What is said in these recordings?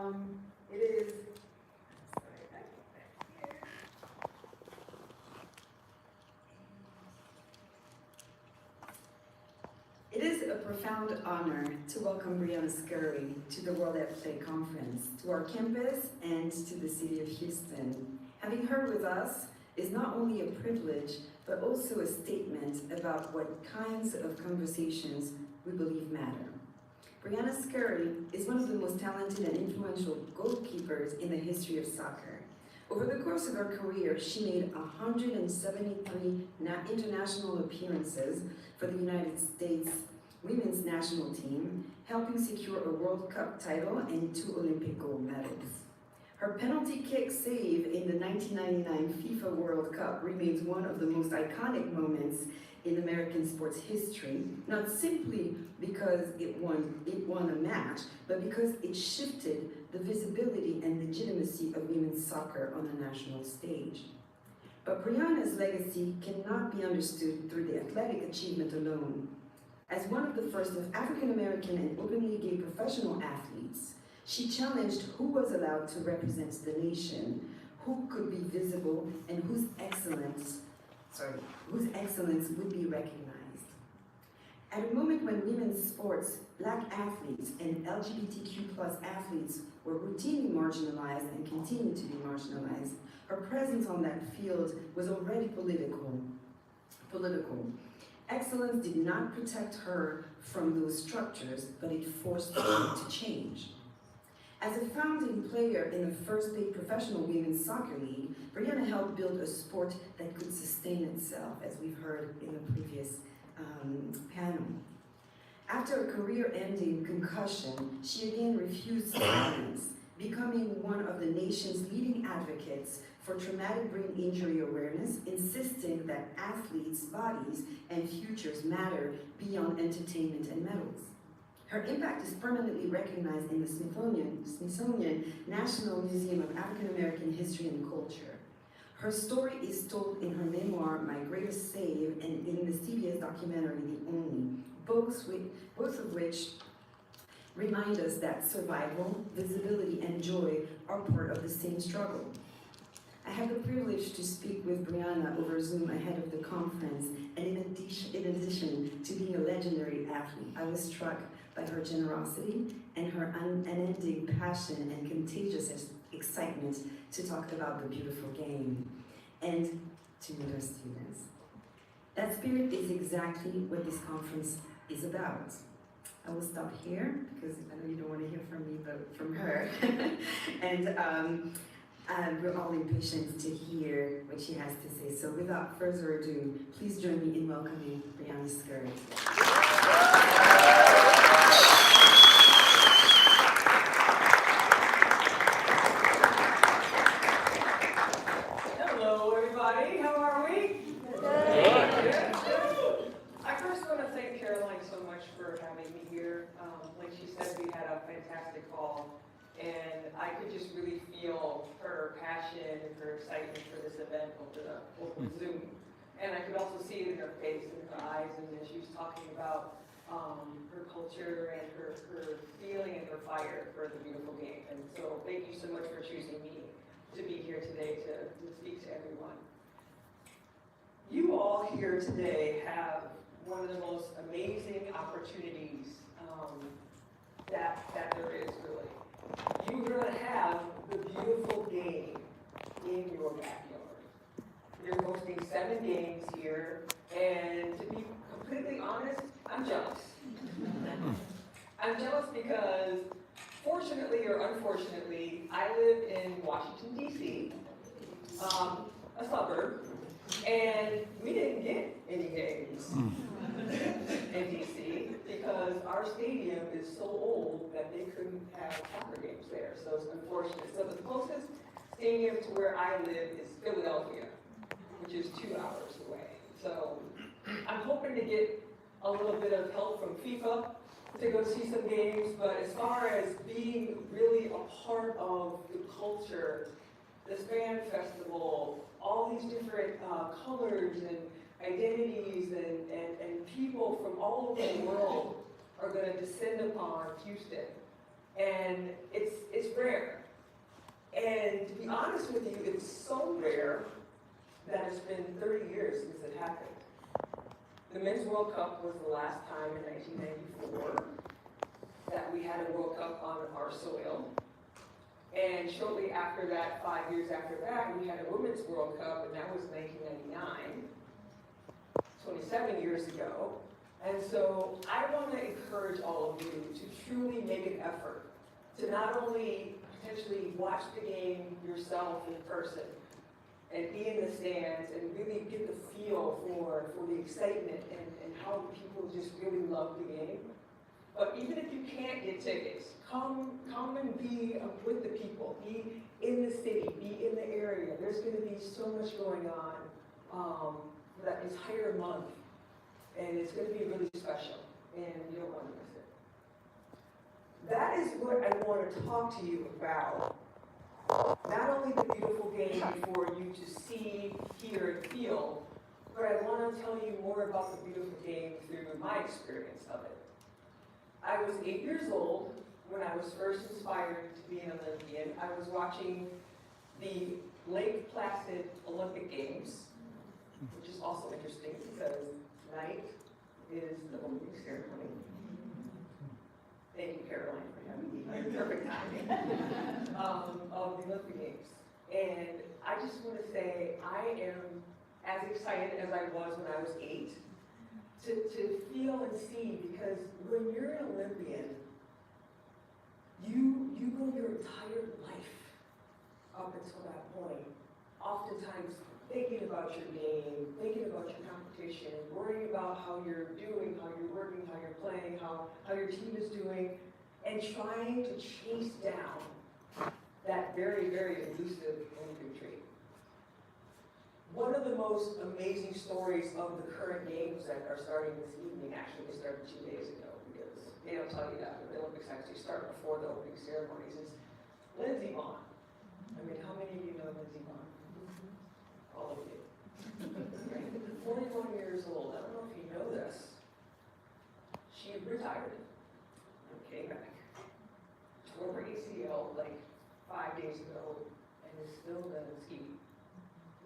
It is a profound honor to welcome Briana Scurry to the World at Play Conference, to our campus, and to the city of Houston. Having her with us is not only a privilege, but also a statement about what kinds of conversations we believe matter. Briana Scurry is one of the most talented and influential goalkeepers in the history of soccer. Over the course of her career, she made 173 international appearances for the United States women's national team, helping secure a World Cup title and 2 Olympic gold medals. Her penalty kick save in the 1999 FIFA World Cup remains one of the most iconic moments in American sports history, not simply because it won a match, but because it shifted the visibility and legitimacy of women's soccer on the national stage. But Briana's legacy cannot be understood through the athletic achievement alone. As one of the first of African American and openly gay professional athletes, she challenged who was allowed to represent the nation, who could be visible, and whose excellence would be recognized. At a moment when women's sports, Black athletes, and LGBTQ+ athletes were routinely marginalized and continue to be marginalized, her presence on that field was already political. Excellence did not protect her from those structures, but it forced her to change. As a founding player in the first paid professional women's soccer league, Briana helped build a sport that could sustain itself, as we've heard in the previous panel. After a career-ending concussion, she again refused violence, becoming one of the nation's leading advocates for traumatic brain injury awareness, insisting that athletes' bodies and futures matter beyond entertainment and medals. Her impact is permanently recognized in the Smithsonian National Museum of African American History and Culture. Her story is told in her memoir, My Greatest Save, and in the CBS documentary, The Only, both of which remind us that survival, visibility, and joy are part of the same struggle. I have the privilege to speak with Briana over Zoom ahead of the conference, and in addition to being a legendary athlete, I was struck by her generosity and her unending passion and contagious excitement to talk about the beautiful game and to meet her students. That spirit is exactly what this conference is about. I will stop here because I know you don't want to hear from me, but from her. And we're all impatient to hear what she has to say. So without further ado, please join me in welcoming Briana Scurry. Hello, everybody. How are we? Good. I first want to thank Caroline so much for having me here. Like she said, we had a fantastic call, and I could just really feel her passion and her excitement for this event over Zoom. And I could also see it in her face and her eyes, and then she was talking about her culture and her feeling and her fire for the beautiful game. And so thank you so much for choosing me to be here today to speak to everyone. You all here today have one of the most amazing opportunities that there is, really. You're going to have the beautiful game in your backyard. You're hosting 7 games here, and to be completely honest, I'm jealous. I'm jealous because, fortunately or unfortunately, I live in Washington, D.C., a suburb, and we didn't get any games in D.C. because our stadium is so old that they couldn't have soccer games there, so it's unfortunate. So the closest stadium to where I live is Philadelphia, which is 2 hours away. So I'm hoping to get a little bit of help from FIFA to go see some games, but as far as being really a part of the culture, this fan festival, all these different colors and identities and people from all over the world are going to descend upon Houston. And it's rare. And to be honest with you, it's so rare that it's been 30 years since it happened. The Men's World Cup was the last time in 1994 that we had a World Cup on our soil. And shortly after that, 5 years after that, we had a Women's World Cup, and that was 1999, 27 years ago. And so I want to encourage all of you to truly make an effort to not only potentially watch the game yourself in person and be in the stands and really get the feel for the excitement and how people just really love the game. But even if you can't get tickets, come and be with the people, be in the city, be in the area. There's going to be so much going on for that entire month. And it's going to be really special, and you don't want to miss it. That is what I want to talk to you about. Not only the beautiful game for you to see, hear, and feel, but I want to tell you more about the beautiful game through my experience of it. I was 8 years old when I was first inspired to be an Olympian. I was watching the Lake Placid Olympic Games, which is also interesting because tonight is the opening ceremony. Thank you, Caroline, for having me here. Perfect timing of the Olympic Games. And I just want to say I am as excited as I was when I was 8 to feel and see, because when you're an Olympian, you go your entire life up until that point, oftentimes thinking about your game, thinking about your competition, worrying about how you're doing, how you're working, how you're playing, how your team is doing, and trying to chase down that very, very elusive Olympic dream. One of the most amazing stories of the current games that are starting this evening, actually they started 2 days ago, because they don't tell you that, but the Olympics actually start before the opening ceremonies, is Lindsey Vonn. I mean, how many of you know Lindsey Vonn? All of you. 41 years old. I don't know if you know this. She retired and came back. Tore her ACL like 5 days ago and is still doesn't ski.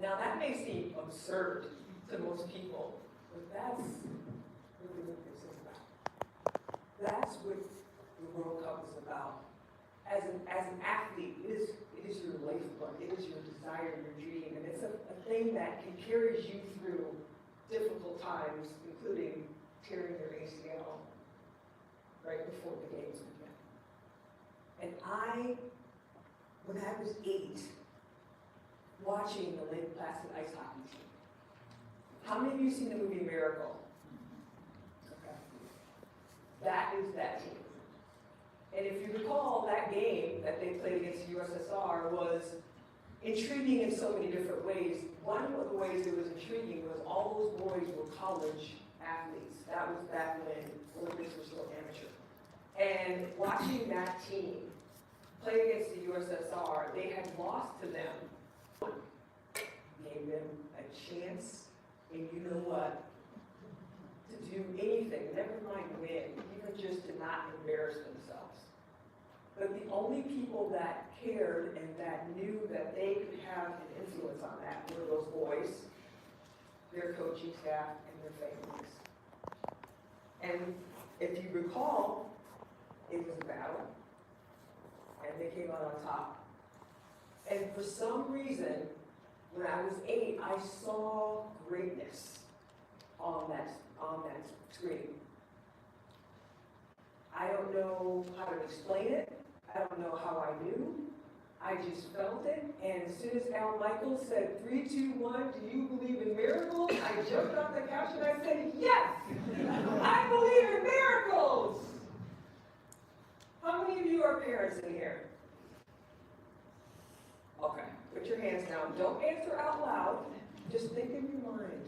Now that may seem absurd to most people, but that's what the Olympics is about. That's what the World Cup is about. As an athlete, it is your lifeblood, it is your desire, your dream, and it's a thing that can carry you through difficult times, including tearing your ACL right before the games begin. And when I was 8, watching the Lake Placid ice hockey team. How many of you seen the movie Miracle? Okay. That is that team. And if you recall, that game that they played against the USSR was intriguing in so many different ways. One of the ways it was intriguing was all those boys were college athletes. That was back when Olympics were still amateur. And watching that team play against the USSR, they had lost to them. Gave them a chance, and you know what? To do anything, never mind win, even just to not embarrass themselves. But the only people that cared and that knew that they could have an influence on that were those boys, their coaching staff, and their families. And if you recall, it was a battle, and they came out on top. And for some reason, when I was 8, I saw greatness on that screen. I don't know how to explain it. I don't know how I knew. I just felt it. And as soon as Al Michaels said, 3, 2, 1, do you believe in miracles? I jumped off the couch and I said, yes, I believe in miracles. How many of you are parents in here? Okay, put your hands down. Don't answer out loud. Just think in your mind.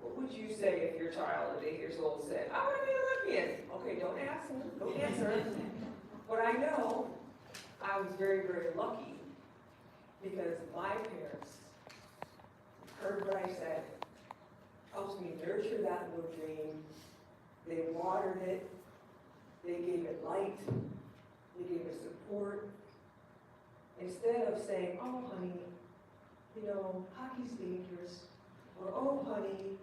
What would you say if your child at 8 years old said, I want to be an Olympian? Okay, don't ask them. Don't answer. But I know I was very, very lucky because my parents heard what I said, helped me nurture that little dream. They watered it. They gave it light. They gave it support. instead of saying, oh honey, you know, hockey's dangerous, or oh honey,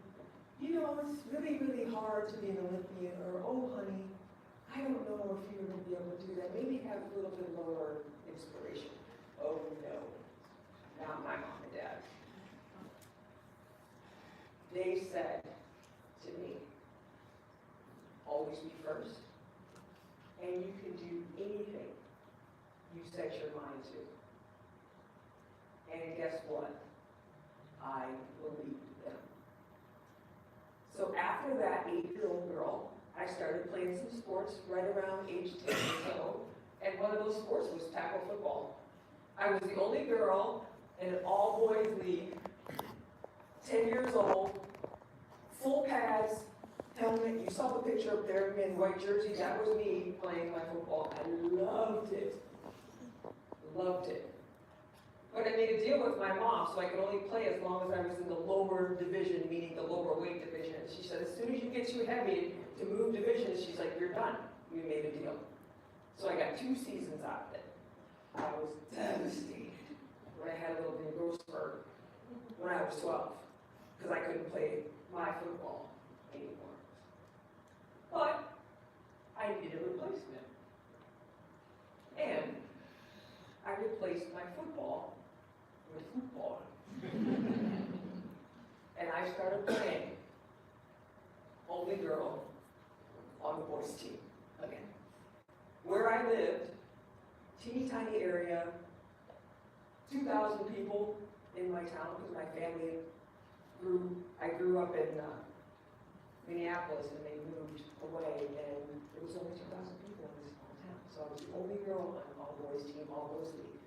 you know, it's really, really hard to be an Olympian, or oh honey, I don't know if you're going to be able to do that. Maybe have a little bit lower inspiration. Oh no, not my mom and dad. They said to me, always be first, and you can do anything you set your mind to. And guess what? I believed them. So after that 8-year-old girl, I started playing some sports right around age 10 or so, and one of those sports was tackle football. I was the only girl in an all-boys league, 10 years old, full pads, helmet. You saw the picture up there in white jersey. That was me playing my football. I loved it. Loved it. But I made a deal with my mom, so I could only play as long as I was in the lower division, meaning the lower weight division. She said, as soon as you get too heavy to move divisions, she's like, you're done. We made a deal. So I got 2 seasons out of it. I was devastated when I had a little bit of growth spurt when I was 12, because I couldn't play my football anymore. But I needed a replacement. And I replaced my football with football. And I started playing only girl on the boys team again. Where I lived, teeny tiny area, 2,000 people in my town because my family I grew up in Minneapolis and they moved away and there was only 2,000 people in this small town. So I was the only girl on an all-boys team, all-boys league.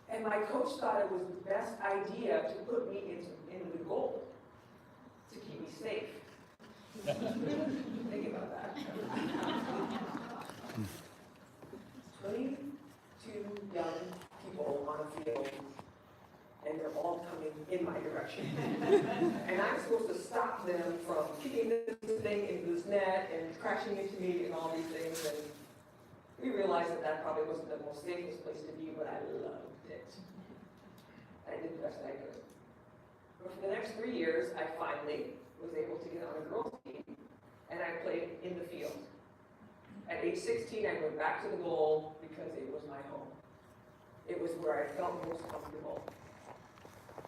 And my coach thought it was the best idea to put me into the goal to keep me safe. Think about that. 22 young people on a field, and they're all coming in my direction. And I'm supposed to stop them from kicking this thing into this net and crashing into me and all these things. And we realized that that probably wasn't the most safest place to be, but I loved it. I did the best I could. But for the next 3 years, I finally was able to get on a girls' team, and I played in the field. At age 16, I went back to the goal because it was my home. It was where I felt most comfortable.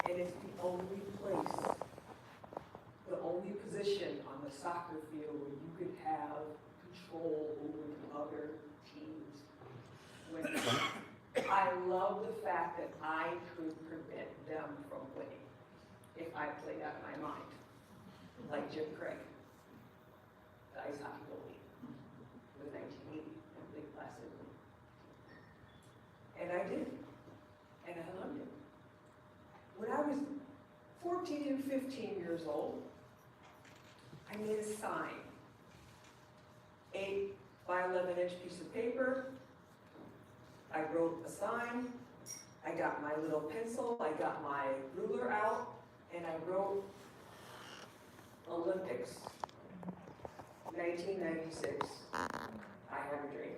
And it's the only place, the only position on the soccer field where you could have control over the other teams. When I love the fact that I could prevent them from winning if I played out of my mind, like Jim Craig, the ice hockey goalie, the 1980 Olympic Classic. And I did, and I loved it. When I was 14 and 15 years old, I made a sign, 8 by 11-inch piece of paper. I wrote a sign, I got my little pencil, I got my ruler out, and I wrote Olympics, 1996, I have a dream.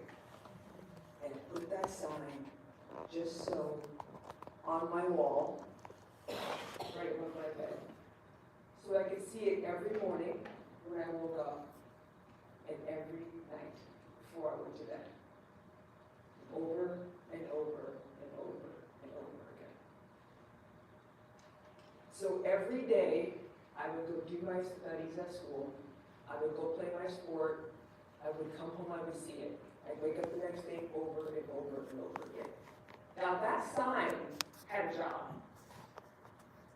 And I put that sign just so on my wall, right above my bed, so I could see it every morning when I woke up and every night before I went to bed. Over and over and over and over again. So every day I would go do my studies at school, I would go play my sport, I would come home, I would see it. I'd wake up the next day over and over and over again. Now that sign had a job.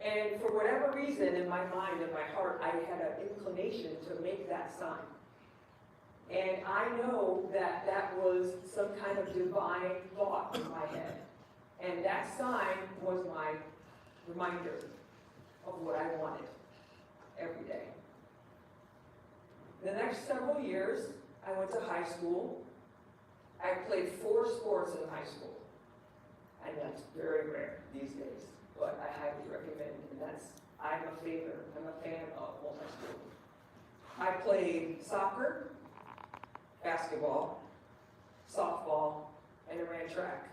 And for whatever reason in my mind and my heart, I had an inclination to make that sign. And I know that that was some kind of divine thought in my head. And that sign was my reminder of what I wanted every day. The next several years, I went to high school. I played 4 sports in high school. And that's very rare these days, but I highly recommend it. And I'm a fan of multi-sport. I played soccer, basketball, softball, and I ran track.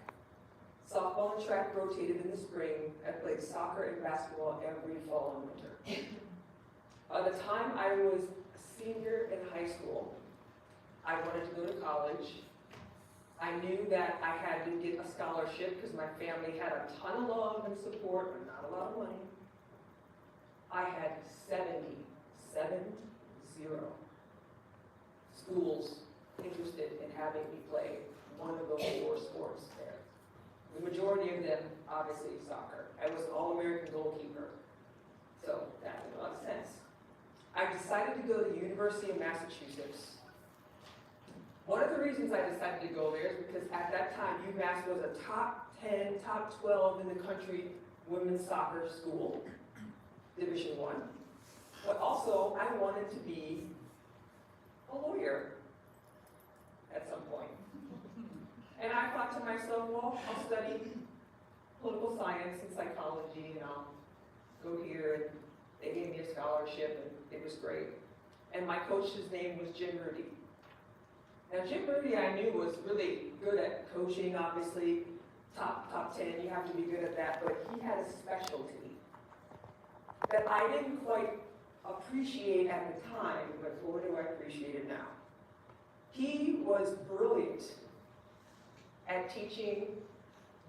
Softball and track rotated in the spring. I played soccer and basketball every fall and winter. By the time I was a senior in high school, I wanted to go to college. I knew that I had to get a scholarship because my family had a ton of love and support, but not a lot of money. I had 70 schools interested in having me play one of those 4 sports there. The majority of them, obviously, soccer. I was an All-American goalkeeper, so that made a lot of sense. I decided to go to the University of Massachusetts. One of the reasons I decided to go there is because at that time, UMass was a top 10, top 12 in the country women's soccer school, Division I. But also, I wanted to be a lawyer at some point. And I thought to myself, well, I'll study political science and psychology, and I'll go here, and they gave me a scholarship, and it was great. And my coach's name was Jim Rudy. Now, Jim Rudy, I knew, was really good at coaching, obviously, top 10, you have to be good at that, but he had a specialty that I didn't quite appreciate at the time, but boy, do I appreciate it now. He was brilliant at teaching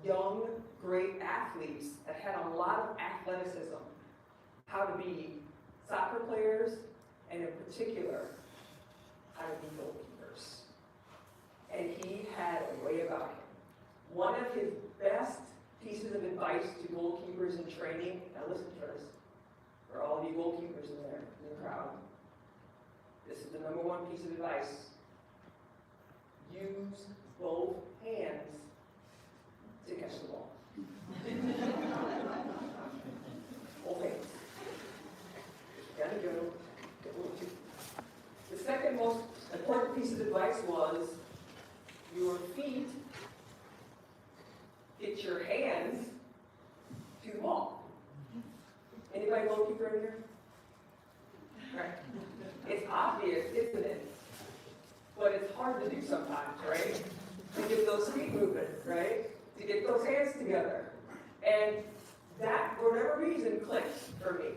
young, great athletes that had a lot of athleticism how to be soccer players, and in particular, how to be goalkeepers. And he had a way about him. One of his best pieces of advice to goalkeepers in training, now listen to this, for all of you goalkeepers in there, in the crowd, this is the number 1 piece of advice. Use both hands to catch the ball. Both hands. Gotta go. The second most important piece of advice was your feet get your hands to the ball. Anybody goalkeeper in here? Right. It's obvious, isn't it? But it's hard to do sometimes, right? To get those feet moving, right? To get those hands together. And that, for whatever reason, clicked for me.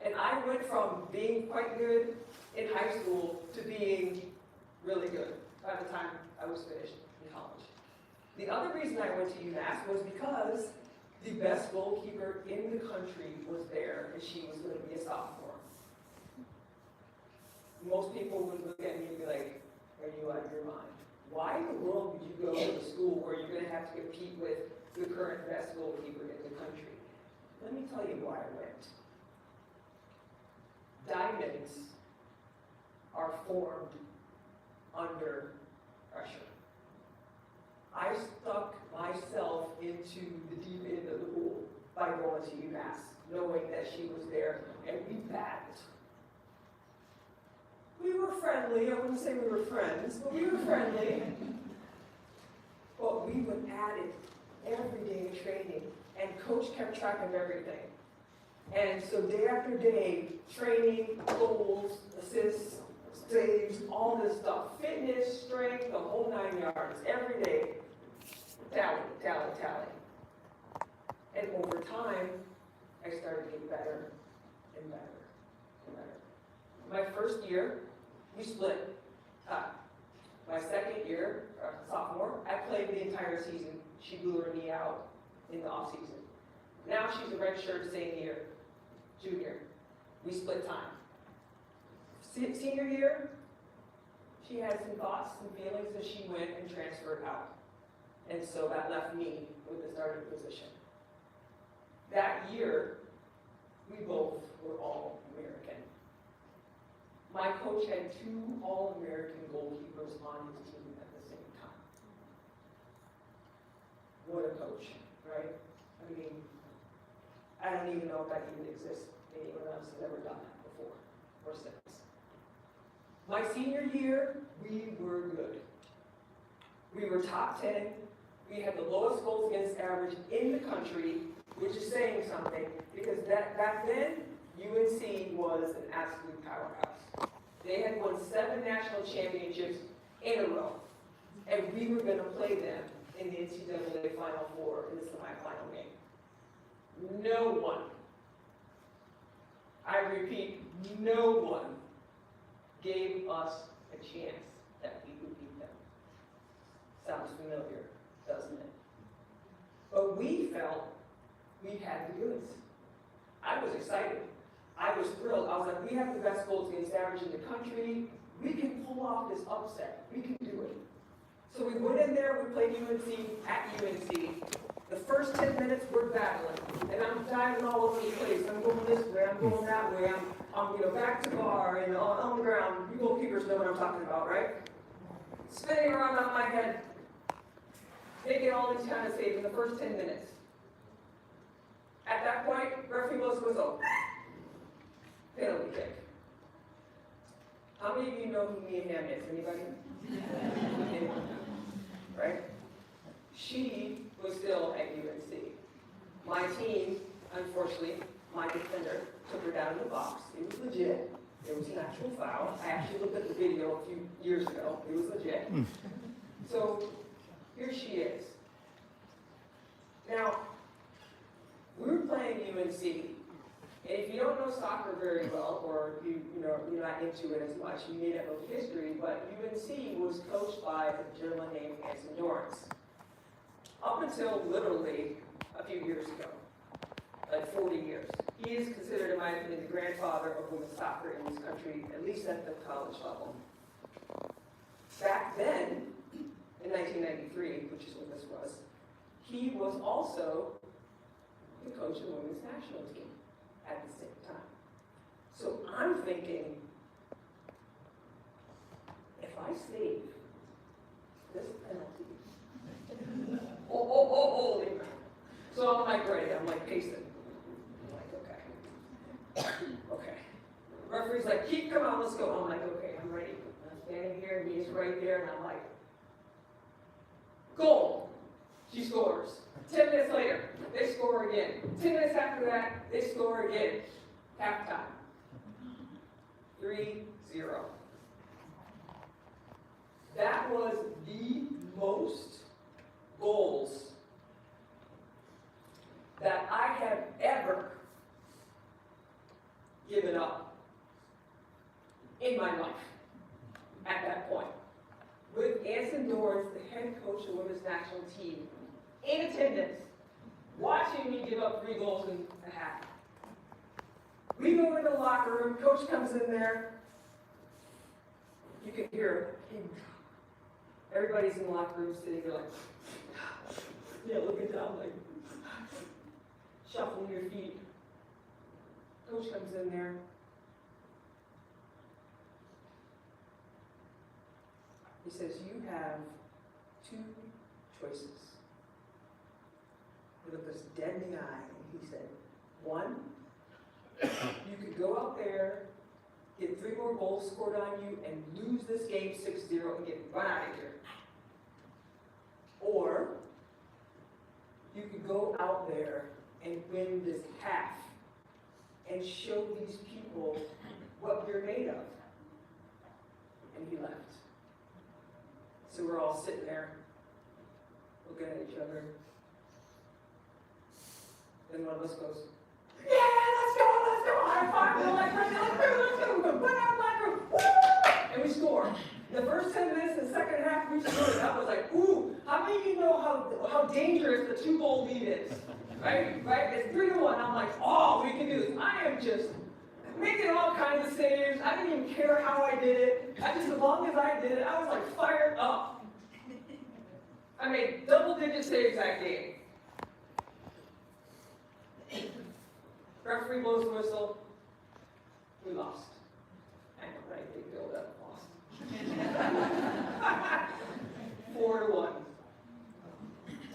And I went from being quite good in high school to being really good by the time I was finished in college. The other reason I went to UMass was because the best goalkeeper in the country was there, and she was going to be a sophomore. Most people would look at me and be like, are you out of your mind? Why in the world would you go to a school where you're going to have to compete with the current best goalkeeper in the country? Let me tell you why I went. Diamonds are formed under pressure. I stuck myself into the deep end of the pool by going to UMass, knowing that she was there, and we battled. We were friendly. I wouldn't say we were friends, but we were friendly. But we went at it every day in training, and coach kept track of everything. And so day after day, training, goals, assists, saves, all this stuff, fitness, strength, the whole 9 yards, every day, tally. And over time, I started to get better and better and better. My first year, we split. My second year, sophomore, I played the entire season. She blew her knee out in the off season. Now she's a redshirt senior, junior. We split time. Senior year, she had some thoughts and feelings, and she went and transferred out. And so that left me with the starting position. That year, we both were All-American. My coach had 2 All-American goalkeepers on his team at the same time. What a coach, right? I mean, I don't even know if that even exists. Anyone else has ever done that before or since. My senior year, we were good. We were top 10. We had the lowest goals against average in the country, which is saying something, because back then, UNC was an absolute powerhouse. They had won 7 national championships in a row, and we were going to play them in the NCAA Final Four in the semifinal game. No one. I repeat, no one gave us a chance that we would beat them. Sounds familiar, doesn't it? But we felt we had the goods. I was excited. I was thrilled. I was like, we have the best goals against average in the country. We can pull off this upset. We can do it. So we went in there, we played UNC at UNC. The first 10 minutes, we're battling. And I'm diving all over the place. I'm going this way, I'm going that way. I'm back to bar and on the ground. You goalkeepers know what I'm talking about, right? Spinning around on my head. Making all these kind of saves in the first 10 minutes. At that point, referee blows the whistle. Penalty kick. How many of you know who Mia Hamm is? Anybody? Anyone? Right? She was still at UNC. My team, unfortunately, my defender took her down in the box. It was legit. It was an actual foul. I actually looked at the video a few years ago. It was legit. So here she is. Now, we were playing UNC, and if you don't know soccer very well, or you're not into it as much, you may not know the history, but UNC was coached by a gentleman named Anson Dorrance. Up until literally a few years ago, like 40 years. He is considered, in my opinion, the grandfather of women's soccer in this country, at least at the college level. Back then, in 1993, which is what this was, he was also the coach of the women's national team at the same time. So I'm thinking, if I save this penalty, holy crap. So I'm like ready, I'm like pacing. I'm like, okay. Referee's like, come on, let's go. I'm like, okay, I'm ready. I'm standing here, and he's right there, and I'm like, goal. She scores. 10 minutes later, they score again. 10 minutes after that, they score again. Halftime. 3-0. That was the most goals that I have ever given up in my life at that point. With Anson Dorrance, the head coach of the women's national team, in attendance, watching me give up 3 goals in a half. We go in the locker room, coach comes in there, you can hear him. Everybody's in the locker room sitting there like, looking down like, shuffling your feet. Coach comes in there. He says, you have 2 choices. He looked us dead in the eye and he said, 1, you could go out there, get 3 more goals scored on you, and lose this game 6-0 and get run out of here. Or you could go out there and win this half and show these people what you're made of. And he left. So we're all sitting there, looking at each other. Then one of us goes, yeah, let's go, high five, we're like, let's go, put out locker room, woo! And we score. The first 10 minutes, the second half, we scored. I was like, ooh, how many of you know how dangerous the 2-goal lead is? Right? It's 3-1. I'm like, oh, we can do this. I am just making all kinds of saves. I didn't even care how I did it. As long as I did it, I was like fired up. I made double-digit saves that game. Referee blows the whistle. We lost. I know, right? Big build up. Lost. 4-1.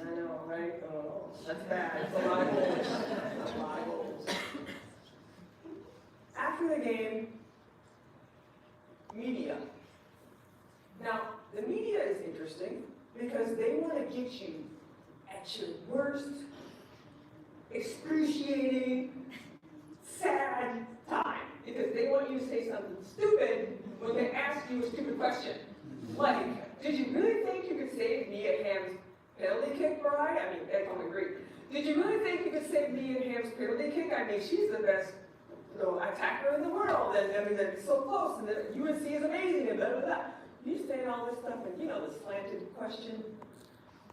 I know, right? Oh, that's bad. It's a lot of goals. That's a lot of goals. After the game, media. Now, the media is interesting because they want to get you at your worst, excruciating, sad time. Because they want you to say something stupid when they ask you a stupid question. Like, did you really think you could save Mia Hamm's penalty kick, Brian? I mean, that's all great. Did you really think you could save me and Ham's penalty kick? I mean, she's the best, attacker in the world, and I mean, they're so close, and the UNC is amazing, and blah, blah, blah. You saying all this stuff, and this slanted question.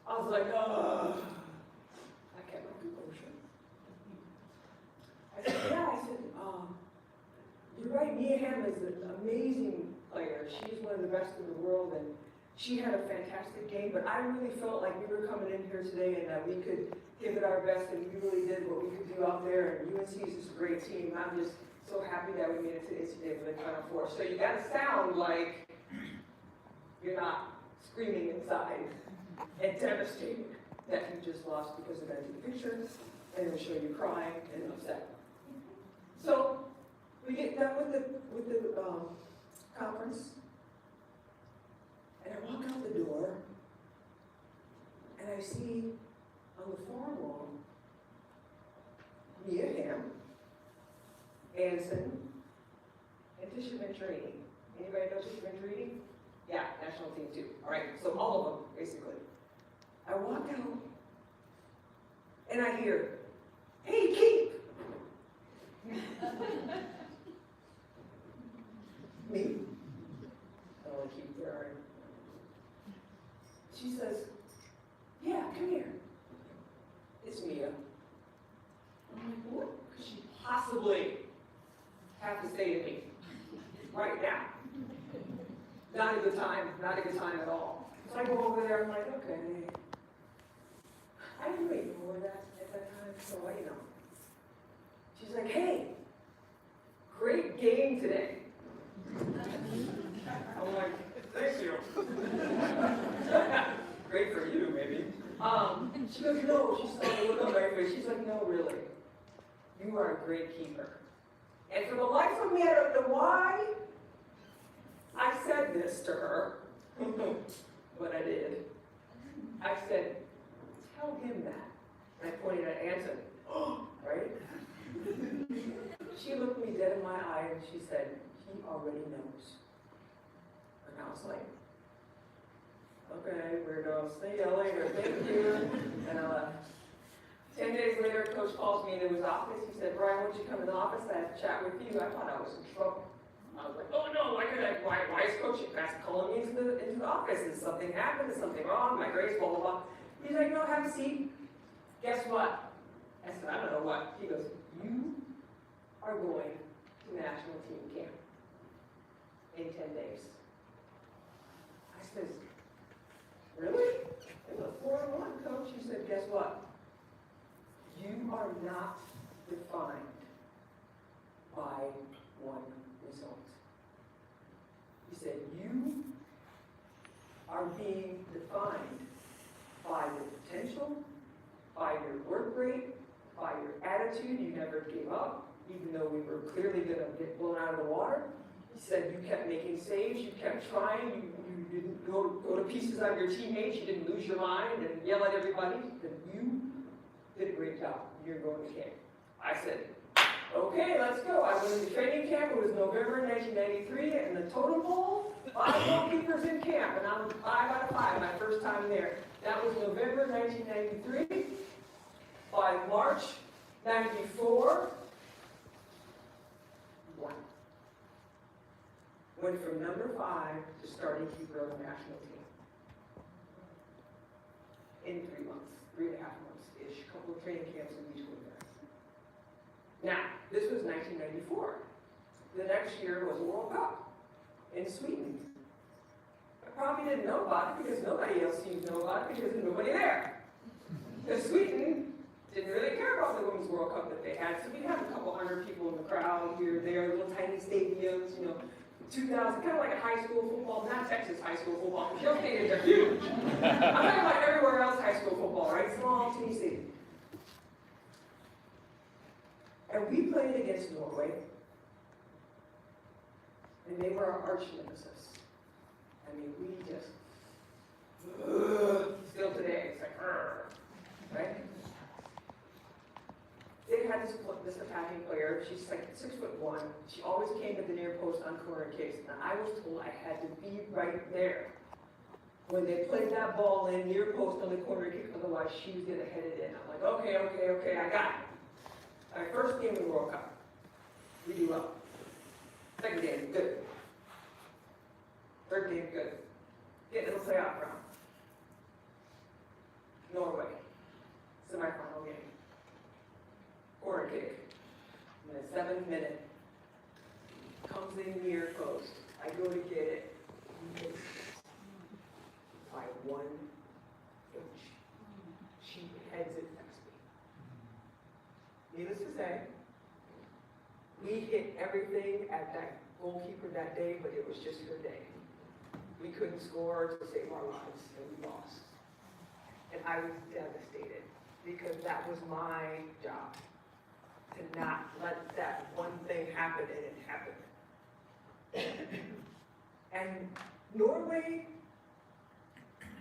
I was like, oh. I kept my composure. I said, yeah, you're right, Mia Hamm is an amazing player. She's one of the best in the world, and she had a fantastic game, but I really felt like we were coming in here today and that we could give it our best, and we really did what we could do out there, and UNC is just a great team. I'm just so happy that we made it to NCAA for the Final Four. So you gotta sound like you're not screaming inside and devastated that you just lost because they're gonna take a picture, and they'll show you crying and upset. So we get done with the conference, and I walk out the door, and I see on the far wall Mia Hamm, Anson, and Tisha Venturini. Anybody know Tisha Venturini? Yeah, national team too. All right, so all of them, basically. I walk out, and I hear, "Hey, Keith!" Me? I don't want to keep there. She says, "Yeah, come here." It's Mia. I'm like, what could she possibly have to say to me right now? Not a good time, not a good time at all. So I go over there, I'm like, okay. I didn't wait for that at that time, so She's like, "Hey, great game today." I'm like, "Thank you." Great for you, maybe. She goes, "No," she saw me look on my face. She's like, "No, really. You are a great keeper." And for the life of me, I don't know why I said this to her, but I did. I said, "Tell him that." And I pointed at Anson. Right? She looked me dead in my eye and she said, "He already knows." And I was like, "Okay, weirdo, see you later, thank you." And I left. 10 days later, Coach calls me into his office. He said, "Brian, why don't you come in the office? I have to chat with you." I thought I was in trouble. I was like, "Oh no, why is Coach calling me into the office? Is something happened? Is something wrong? My grades, blah, blah, blah." He's like, "No, have a seat." Guess what? I said, "I don't know what." He goes, "You are going to national team camp in 10 days. I said, "Really?" It was 4-1, Coach. He said, "Guess what? You are not defined by one result." He said, "You are being defined by your potential, by your work rate, by your attitude. You never gave up, even though we were clearly going to get blown out of the water." He said, "You kept making saves, you kept trying, you didn't go to pieces on your teammates, you didn't lose your mind and yell at everybody. That you did a great job. You're going to camp." I said, "Okay, let's go." I went into training camp. It was November 1993, and the totem pole, 5 goalkeepers in camp, and I'm 5 out of 5, my first time there. That was November 1993. By March 94, won. Went from number 5 to starting keeper of the national team. In 3 months, 3.5 months-ish, a couple of training camps in between there. Now, this was 1994. The next year was a World Cup in Sweden. I probably didn't know about it because nobody else seemed to know about it because there's nobody there. Because Sweden didn't really care about the Women's World Cup that they had, so we had a couple hundred people in the crowd here, there, little tiny stadiums, 2,000, kind of like a high school football, not Texas high school football, because your stadiums are huge. I'm talking about everywhere else high school football, right? Small, teeny stadium. And we played against Norway, and they were our arch nemesis. I mean, we just, still today, it's like, right? They had this attacking player. She's like 6'1". She always came to the near post on corner kicks, and I was told I had to be right there. when they played that ball in near post on the corner kick, otherwise she was going to head it in. I'm like, okay, I got it. All right, first game of the World Cup, we do well. Second game, good. Third game, good. Get to the playoff round. Norway, semifinal game. Corner kick. In the 7th minute, comes in near post. I go to get it. Missed by 1 inch. She heads it next me. Needless to say, we hit everything at that goalkeeper that day, but it was just her day. We couldn't score to save our lives, and we lost. And I was devastated, because that was my job, to not let that one thing happen, and it happened. And Norway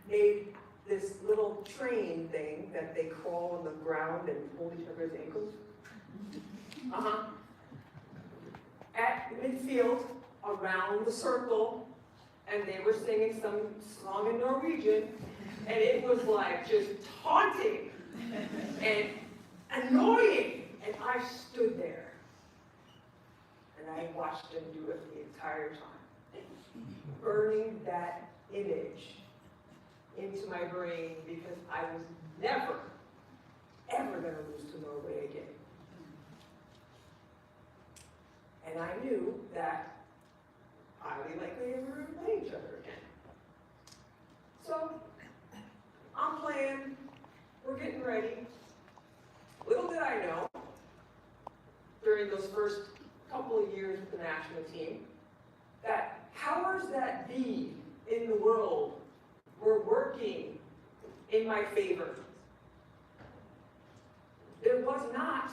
made this little train thing that they crawl on the ground and hold each other's ankles. At midfield, around the circle, and they were singing some song in Norwegian, and it was like just taunting and annoying. And I stood there, and I watched them do it the entire time, burning that image into my brain, because I was never, ever going to lose to Norway again. And I knew that highly likely we were going to play each other again. So, I'm playing, we're getting ready. Little did I know, during those first couple of years with the national team, that powers that be in the world were working in my favor. There was not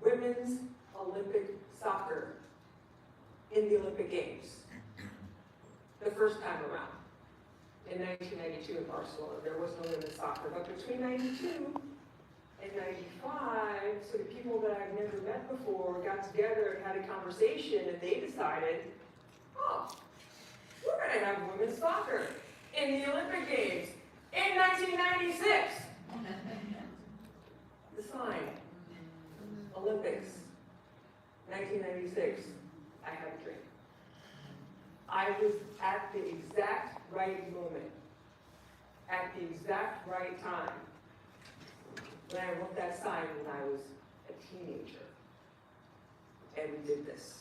women's Olympic soccer in the Olympic Games the first time around. In 1992 in Barcelona, there was no women's soccer. But between 92 and 95, so the people that I've never met before got together and had a conversation, and they decided, oh, we're going to have women's soccer in the Olympic Games in 1996. The sign, Olympics, 1996, I had a dream. I was at the exact right moment, at the exact right time, when I wrote that sign when I was a teenager. And we did this.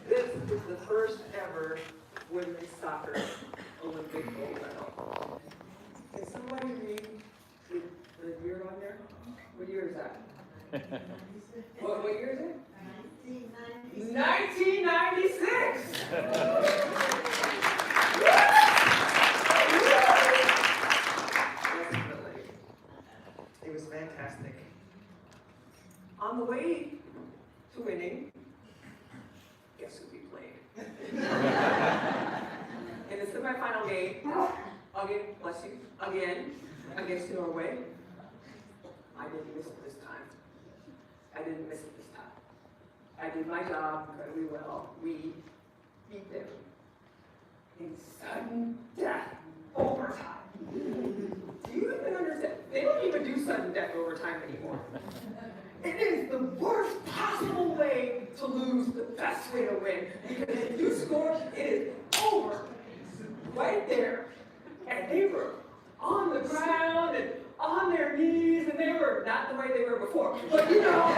This is the first ever women's soccer Olympic gold medal. Can somebody read the year on there? What year is that? What year is it? 1996! It was fantastic. On the way to winning, guess who we played? In the semifinal game, again, bless you, again, against Norway. I didn't miss it this time. I didn't miss it this time. I did my job incredibly well. We beat them in sudden death overtime. Do you even understand? They don't even do sudden death overtime anymore. It is the worst possible way to lose, the best way to win. Because if you score, it is over. Right there. And they were on the ground and on their knees, and they were not the way they were before. But you know,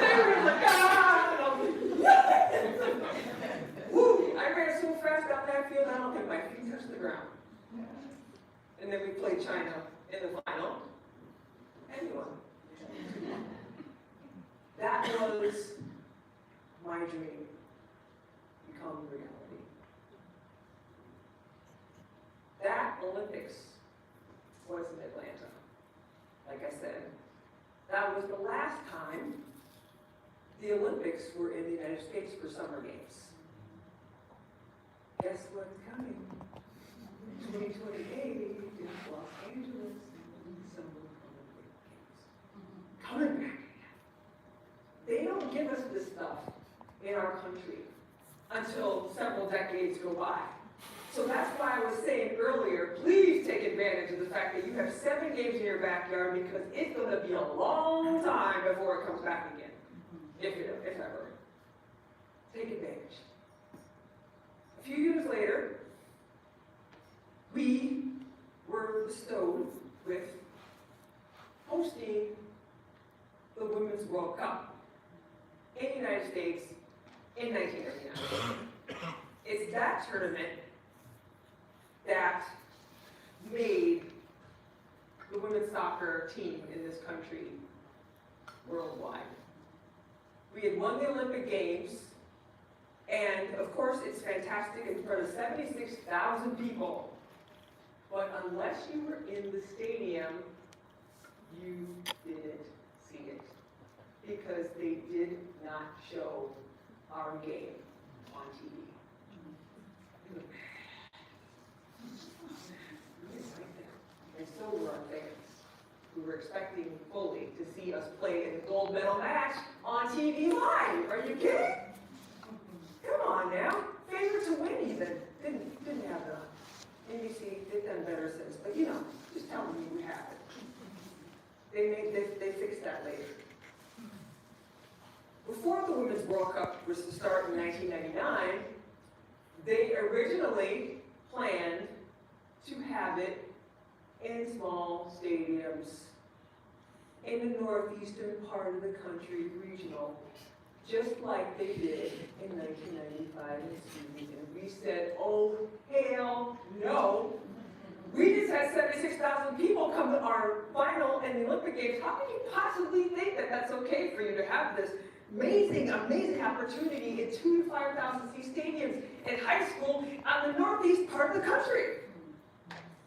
they were like, ah! And I was like, woo! I ran so fast down that field, I don't think my feet touched the ground. And then we played China in the final. And we won. That was my dream become reality. that Olympics was in Atlanta. Like I said, that was the last time the Olympics were in the United States for Summer Games. Guess what's coming? 2028 in Los Angeles, Summer Olympic Games. Coming back again. They don't give us this stuff in our country until several decades go by. So that's why I was saying earlier, please take advantage of the fact that you have 7 games in your backyard, because it's going to be a long time before it comes back again, if ever. Take advantage. A few years later, we were bestowed with hosting the Women's World Cup in the United States in 1999. It's that tournament that made the women's soccer team in this country worldwide. We had won the Olympic Games, and of course it's fantastic in front of 76,000 people. But unless you were in the stadium, you didn't see it, because they did not show our game on TV. And so were our fans. We were expecting fully to see us play in the gold medal match on TV live. Are you kidding? Come on now. Favorite to win even. Didn't have the NBC. They've done better since. But you know, just telling you what happened. They fixed that later. Before the Women's World Cup was to start in 1999, they originally planned to have it in small stadiums in the northeastern part of the country, regional, just like they did in 1995 in Sweden. And we said, oh, hell no. We just had 76,000 people come to our final in the Olympic Games. How can you possibly think that that's okay for you to have this amazing opportunity in 2,000 to 5,000 seat stadiums in high school on the northeast part of the country?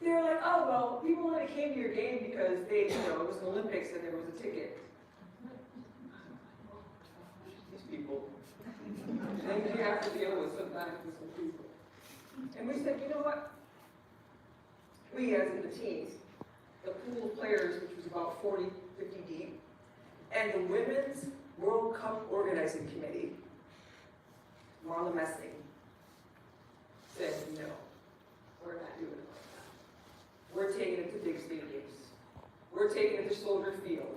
They were like, oh, well, people only came to your game because it was the Olympics and there was a ticket. These people. Things you have to deal with sometimes with some people. And we said, you know what? We, as in the team, the pool of players, which was about 40, 50 deep, and the Women's World Cup Organizing Committee, Marla Messing, said, no, we're not doing it. We're taking it to big stadiums. We're taking it to Soldier Field.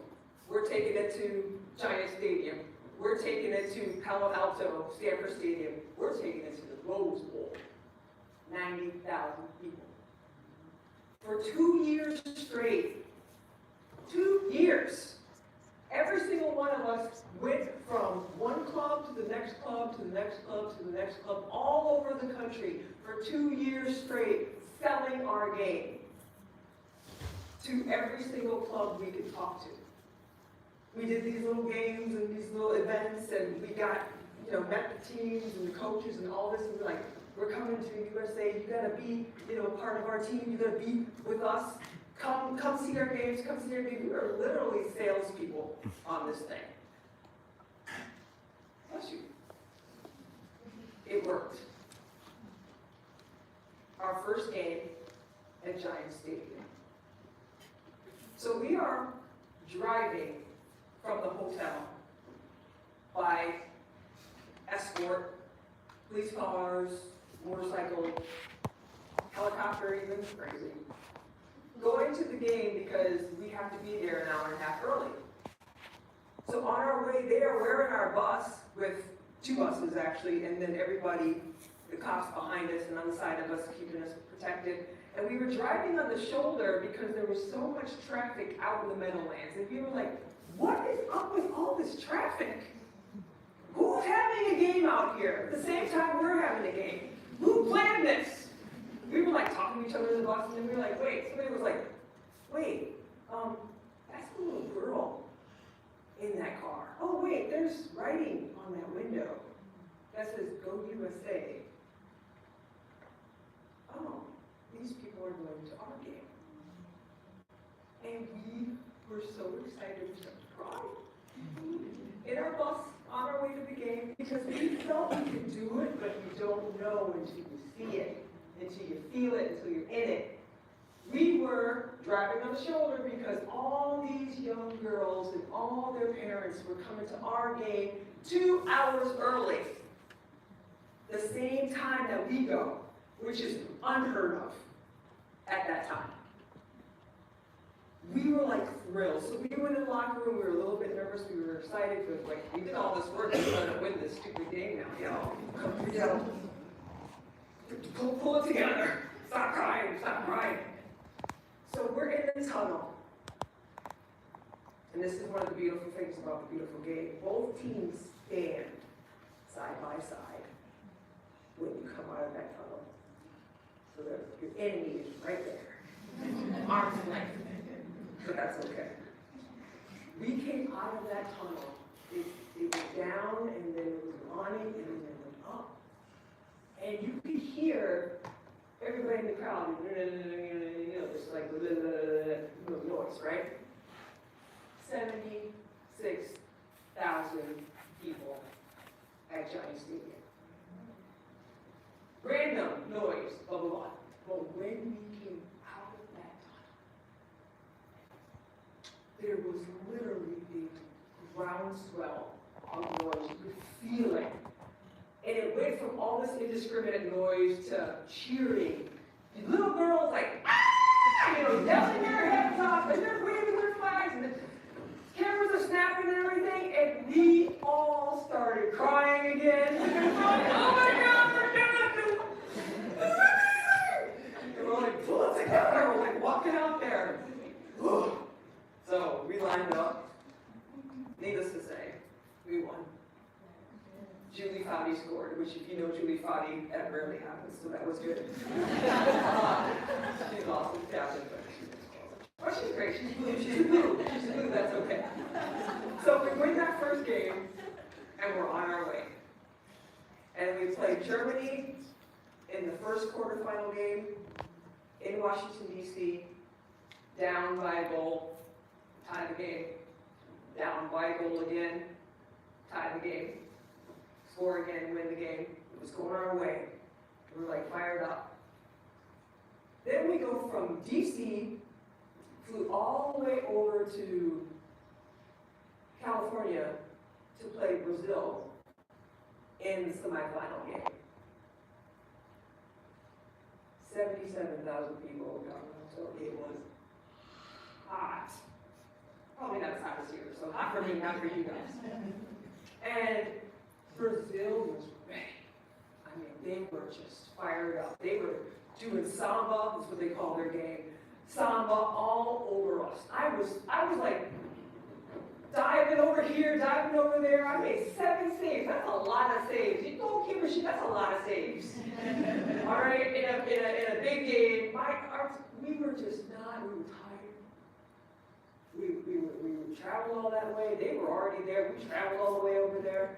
We're taking it to Giant Stadium. We're taking it to Palo Alto, Stanford Stadium. We're taking it to the Rose Bowl. 90,000 people. For 2 years straight. 2 years. Every single one of us went from one club to the next club, to the next club, to the next club, all over the country for 2 years straight, selling our game to every single club we could talk to. We did these little games and these little events, and we got, met the teams and the coaches and all this, and we're like, we're coming to USA, you gotta be, part of our team, you gotta be with us, come see our games, come see our games. We were literally salespeople on this thing. Bless you. It worked. Our first game at Giant Stadium. So we are driving from the hotel by escort, police cars, motorcycle, helicopter even, crazy. Going to the game because we have to be there an hour and a half early. So on our way there, we're in our bus with 2 buses actually, and then everybody, the cops behind us and on the side of us, keeping us protected. And we were driving on the shoulder because there was so much traffic out in the Meadowlands. And we were like, what is up with all this traffic? Who's having a game out here at the same time we're having a game? Who planned this? We were like talking to each other in the bus, and then we were like, wait, somebody was like, wait, that's a little girl in that car. Oh wait, there's writing on that window that says, Go USA. Oh, these people are were so excited we started to cry in our bus on our way to the game because we felt we could do it, but you don't know until you see it, until you feel it, until you're in it. We were driving on the shoulder because all these young girls and all their parents were coming to our game 2 hours early. The same time that we go, which is unheard of at that time. We were like thrilled. So we went in the locker room, we were a little bit nervous, we were excited, because like, we did all this work and we're gonna win this stupid game now, pull it together. Stop crying, stop crying. So we're in the tunnel. And this is one of the beautiful things about the beautiful game. Both teams stand side by side when you come out of that tunnel. So your enemy is right there. Arm's length. But that's okay. We came out of that tunnel. It went down, and then it was awning, and then it went up. And you could hear everybody in the crowd, just like noise, right? 76,000 people at Giant Stadium. Random noise, blah, blah, blah. But when we came out of that tunnel, there was literally a groundswell of noise. You could feel it. And it went from all this indiscriminate noise to cheering. These little girls like, ah! Yelling their heads off, and they're waving their flags, and the cameras are snapping and everything, and we all started crying again. Oh my God, we're gonna do it! And we're like, pull it together, we're like walking out there. So we lined up. Needless to say, we won. Julie Foudy scored, which if you know Julie Foudy, that rarely happens, so that was good. She's awesome, captain, but she's great. She's blue, that's okay. So we win that first game, and we're on our way. And we played Germany in the first quarterfinal game in Washington, D.C., down by a goal, tie the game, down by a goal again, tie the game. Score again, win the game. It was going our way. We were like fired up. Then we go from DC, flew all the way over to California to play Brazil in the semifinal game. 77,000 people got around, so it was hot. Probably not as hot as here, so hot for me, not for you guys. And Brazil was ready. I mean, they were just fired up. They were doing samba, that's what they call their game. Samba all over us. I was like diving over here, diving over there. I made 7 saves. That's a lot of saves. You don't keep a shit, that's a lot of saves. All right, in a big game, we were just not, we were tired. We traveled all that way. They were already there. We traveled all the way over there.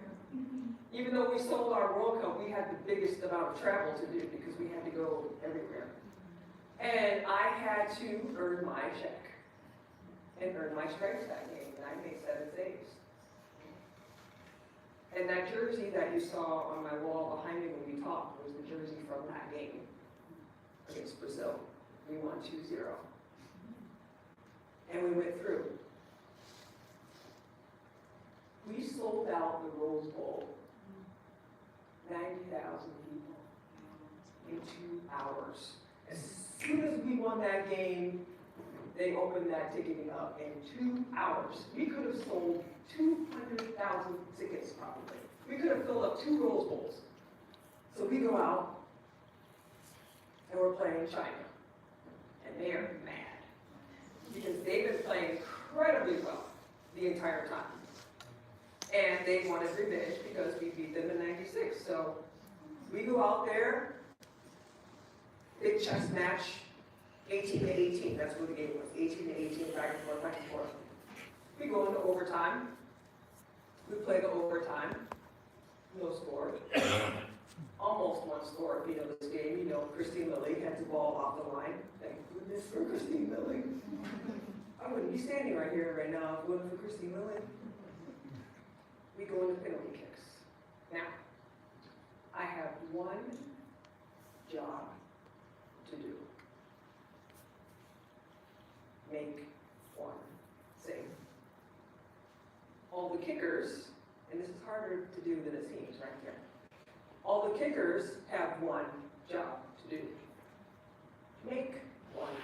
Even though we sold our World Cup, we had the biggest amount of travel to do because we had to go everywhere. And I had to earn my check and earn my stripes that game, and I made 7 saves. And that jersey that you saw on my wall behind me when we talked was the jersey from that game against Brazil. We won 2-0. And we went through. We sold out the Rose Bowl. 90,000 people in 2 hours. As soon as we won that game, they opened that ticketing up in 2 hours. We could have sold 200,000 tickets probably. We could have filled up 2 Rose Bowls. So we go out, and we're playing China. And they are mad. Because they've been playing incredibly well the entire time. And they wanted revenge because we beat them in '96. So we go out there, big chess match, 18-18. That's what the game was. 18-18, back and forth, back and forth. We go into overtime. We play the overtime. No score. Almost one score at the end of this game. You know, Christine Lilly had the ball off the line. Thank goodness for Christine Lilly. I wouldn't be standing right here right now if it wasn't for Christine Lilly. We go into penalty kicks. Now, I have one job to do. Make one save. All the kickers, and this is harder to do than it seems right here. All the kickers have one job to do. Make one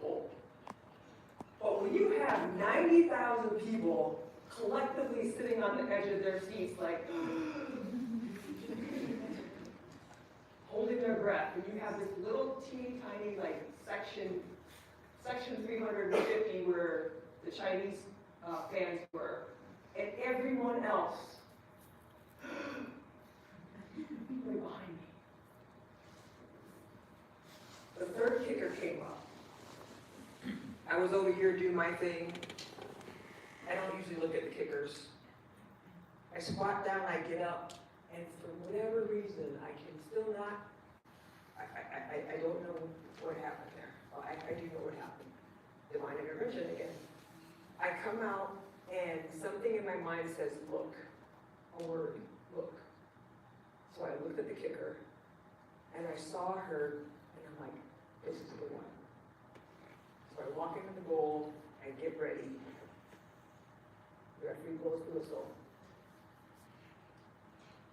goal. But when you have 90,000 people collectively sitting on the edge of their seats like holding their breath, and you have this little teeny tiny like section 350 where the Chinese fans were, and everyone else right behind me. The third kicker came up. I was over here doing my thing. I don't usually look at the kickers. I squat down, I get up, and for whatever reason, I can still not, I don't know what happened there. Well, I do know what happened. Divine intervention again. I come out, and something in my mind says, look, a word, look. So I looked at the kicker, and I saw her, and I'm like, this is the one. So I walk into the goal, I get ready. The referee blows the whistle.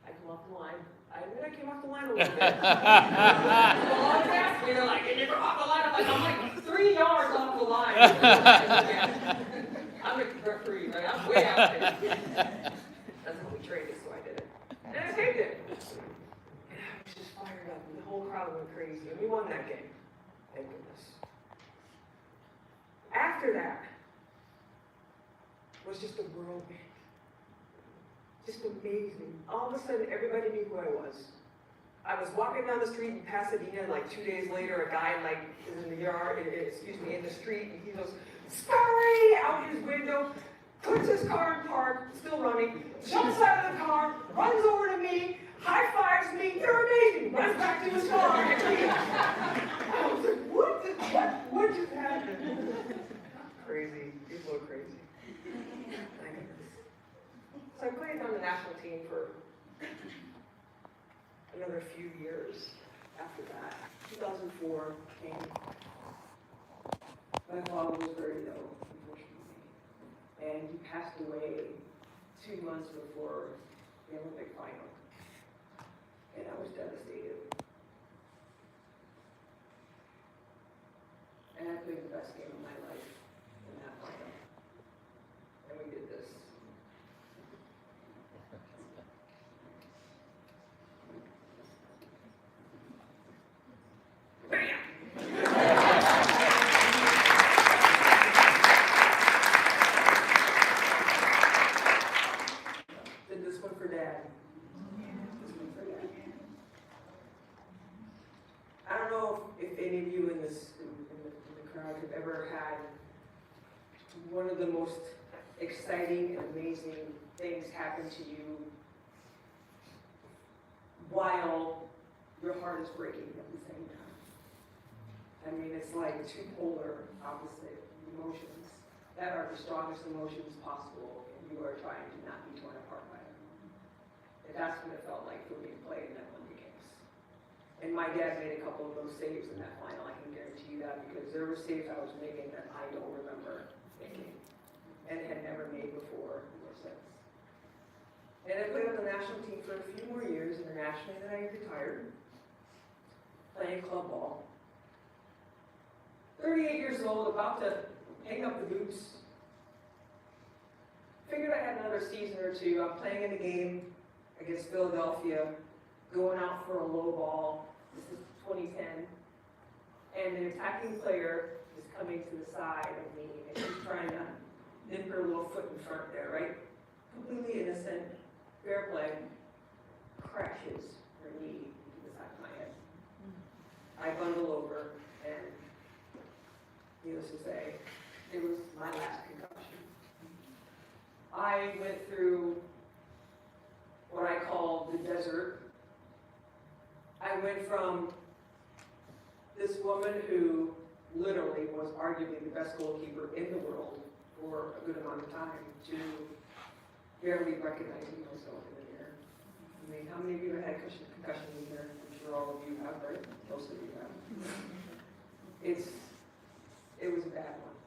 I come off the line. I admit I came off the line a little bit. People always ask me, they're like, "Did you come off the line?" I'm like 3 yards off the line. I'm a referee, right? I'm way out there. That's how we trained it, so I did it. And I saved it. And I was just fired up, and the whole crowd went crazy, and we won that game. Thank goodness. After that was just a whirlwind. Just amazing. All of a sudden, everybody knew who I was. I was walking down the street in Pasadena, like 2 days later, a guy like is in the yard, in the street, and he goes, "Scurry!" out his window, puts his car in park, still running, jumps out of the car, runs over to me, high fives me, "You're amazing!" runs back to his car. I was like, what just happened? Crazy. People are crazy. Thank goodness. So I played on the national team for another few years after that. 2004 came. My father was very ill, unfortunately. And he passed away 2 months before the Olympic final. And I was devastated. And I played the best game of my life in that final. And we did this. Did this one for Dad. This one for Dad. I don't know if any of you in the crowd have ever had one of the most exciting and amazing things happen to you while your heart is breaking at the same time. I mean, it's like two polar opposite emotions that are the strongest emotions possible, and you are trying to not be torn apart by them. And that's what it felt like for me to play in that Olympic Games. And my dad made a couple of those saves in that final, I can guarantee you that, because there were saves I was making that I don't remember making, and had never made before or since. And I played on the national team for a few more years internationally, then I retired, playing club ball. 38 years old, about to hang up the boots. Figured I had another season or two. I'm playing in a game against Philadelphia, going out for a low ball. This is 2010. And an attacking player is coming to the side of me, and she's trying to nip her little foot in front there, right? Completely innocent, fair play. Crashes her knee into the side of my head. I bundle over, and needless to say, it was my last concussion. I went through what I call the desert. I went from this woman who literally was arguably the best goalkeeper in the world for a good amount of time, to barely recognizing myself in the mirror. I mean, how many of you have had concussions in here? I'm sure all of you have, right? Most of you have. It was a bad one.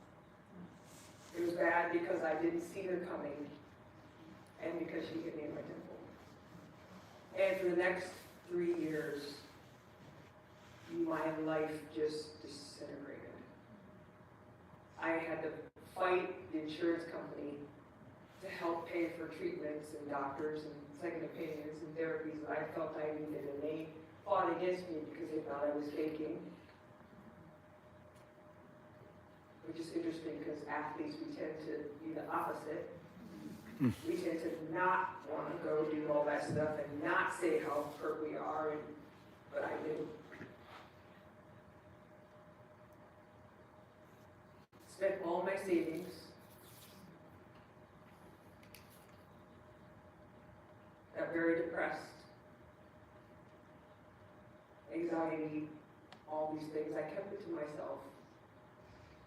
It was bad because I didn't see her coming, and because she hit me in my temple. And for the next 3 years, my life just disintegrated. I had to fight the insurance company to help pay for treatments and doctors and second opinions and therapies that I felt I needed, and they fought against me because they thought I was faking. Which is interesting because athletes, we tend to be the opposite. We tend to not want to go do all that stuff and not say how hurt we are, but I do. Spent all my savings. Got very depressed. Anxiety, all these things. I kept it to myself.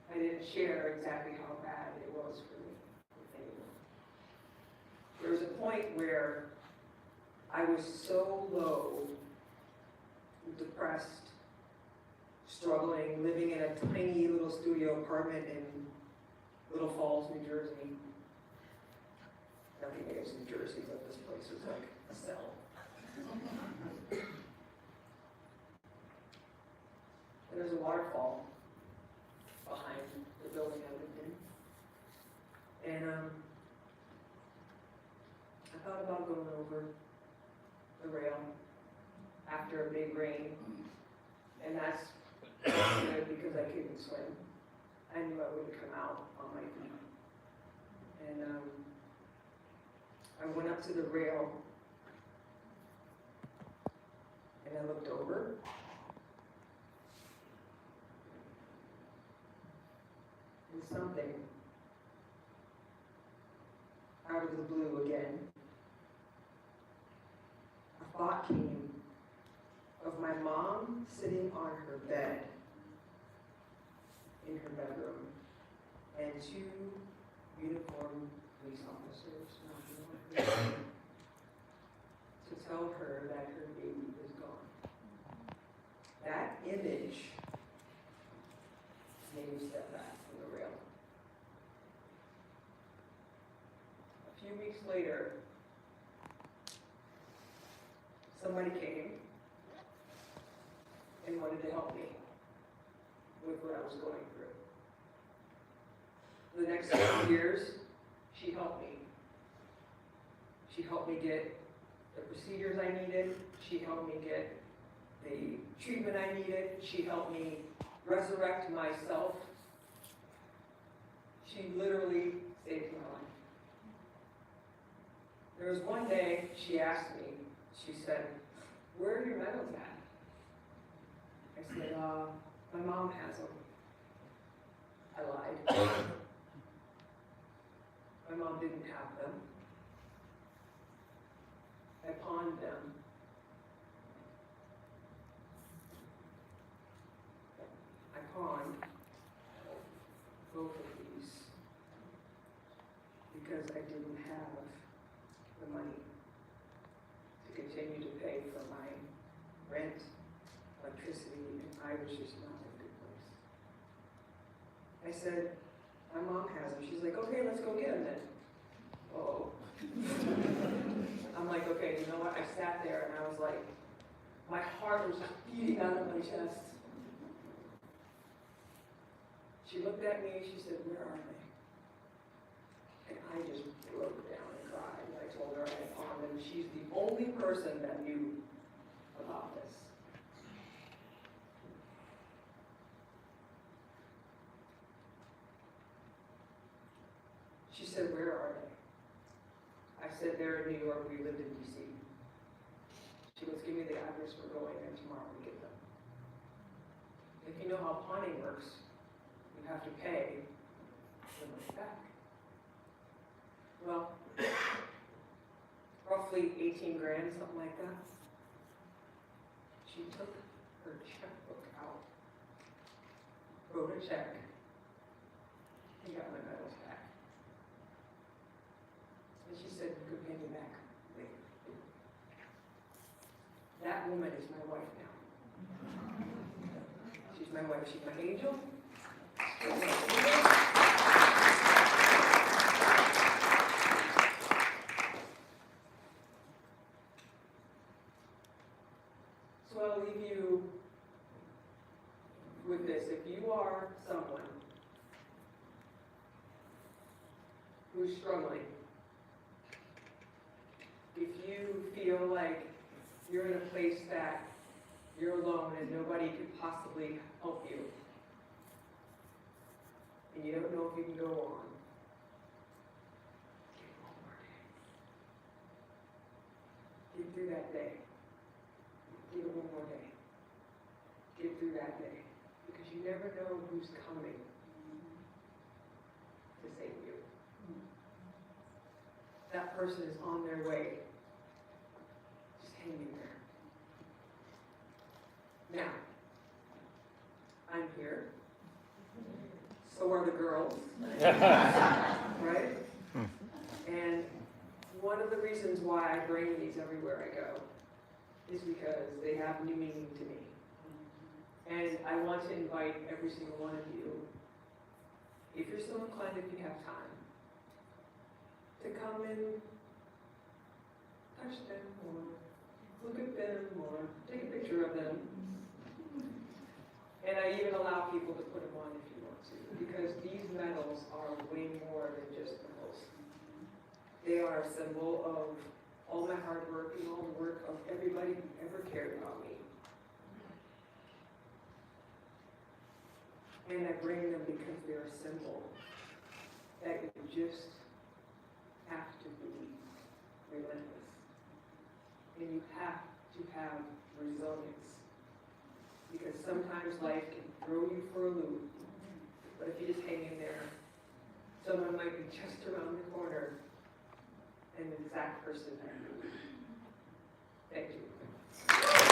I didn't share exactly how bad it was for me with anyone. There was a point where I was so low, depressed, struggling, living in a tiny little studio apartment in Little Falls, New Jersey. Nothing against New Jersey, but this place was like a cell. And there's a waterfall behind the building I lived in. And I thought about going over the rail after a big rain. And that's good because I couldn't swim. I knew I wouldn't come out on my feet. And I went up to the rail and I looked over. And something out of the blue again, a thought came of my mom sitting on her bed in her bedroom and 2 uniformed police officers knocking on her door to tell her that her baby was gone. That image made me step back from the rail. A few weeks later, somebody came and wanted to help me with what I was going through. For the next 7 years, she helped me. She helped me get the procedures I needed. She helped me get the treatment I needed. She helped me resurrect myself. She literally saved my life. There was one day she asked me, she said, "Where are your medals at?" I said, my mom has them. I lied. My mom didn't have them. I pawned them. I pawned both of these because I didn't have the money to continue to pay for my rent, electricity, and I was just not in a good place. I said, my mom has them. She's like, okay, let's go get them then. Uh-oh. I'm like, okay, you know what? I sat there and I was like, my heart was just beating out of my chest. She looked at me and she said, where are they? And I just broke down and cried. And I told her I had pawned them. She's the only person that knew about this. She said, where are they? I said, they're in New York. We lived in D.C. She goes, give me the address. We're going there tomorrow to get them. If you know how pawning works, you have to pay the money back. Well, roughly 18 grand, something like that. She took her checkbook out, wrote a check and got my medals back. And she said, you could pay me back later. That woman is my wife now. She's my wife, she's my angel. So I'll leave you with this. If you are someone who's struggling, if you feel like you're in a place that you're alone and nobody could possibly help you, and you don't know if you can go on, give it one more day. Get through that day. Give it one more day. Get through that day. Because you never know who's coming to save you. That person is on their way. Just hang in there. Now, I'm here. So are the girls. Right? And one of the reasons why I bring these everywhere I go is because they have new meaning to me. And I want to invite every single one of you, if you're so inclined, if you have time, to come and touch them or look at them or take a picture of them. And I even allow people to put them on if you want to, because these medals are way more than just medals. They are a symbol of all my hard work and all the work of everybody who ever cared about me. And I bring them because they're a symbol that you just have to be relentless. And you have to have resilience. Because sometimes life can throw you for a loop. But if you just hang in there, someone might be just around the corner and the exact person that you need. Thank you.